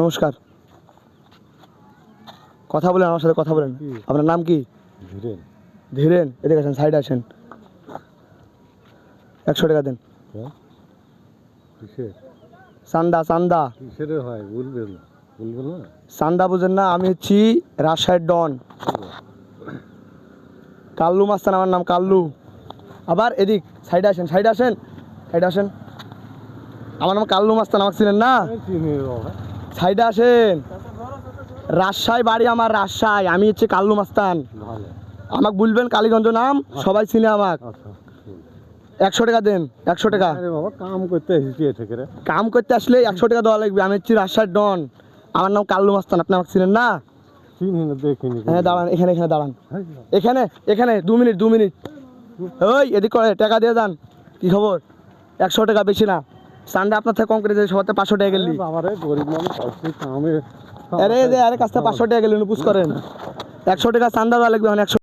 নমস্কার, কথা বলেন আমার সাথে, কথা বলেন। আপনার নাম কি? ধীরেন। ধীরেন, এদিকে আসেন, সাইডে আসেন। 100 টাকা দেন। কিসের চান্দা, চান্দা। কিসের হয় বলবেন না? চান্দা বুঝেন না? আমি হচ্ছি রাজশাহীর ডন, কাল্লু মাস্তান আমার নাম, কাল্লু। আবার এদিক সাইডে আসেন, সাইডে আসেন, সাইডে আসেন। আমার নাম কাল্লু মাস্তান, আমাকে চিনেন না? সাইডে আসেন। রাজশাহী বাড়ি আমার, রাজশাহী। আমি হচ্ছে কাল্লু মাস্তান। আমাকে বলবেন কালীগঞ্জ নাম, সবাই চিনে আমাকে। 100 টাকা দেন, 100 টাকা। কাম করতে কাম করতে আসলে 100 টাকা দেওয়া লাগবে। আমি হচ্ছি রাজশাহীর ডন, আমার নাম কাল্লু মাস্তান। আপনি আমাকে চিনেন না? হ্যাঁ দাঁড়ান, এখানে এখানে দাঁড়ান, এখানে এখানে 2 মিনিট, 2 মিনিট। ওই এদিক করে টাকা দিয়ে যান। কি খবর? 100 টাকা, বেশি না। চান্দা আপনার থেকে কম করে দিয়ে সবার 500 টাকা গেলি। আরে কাছটা 500 টাকা গেলেন, পুষ করেন। 100 টাকা চান্দা দেওয়া লাগবে, 100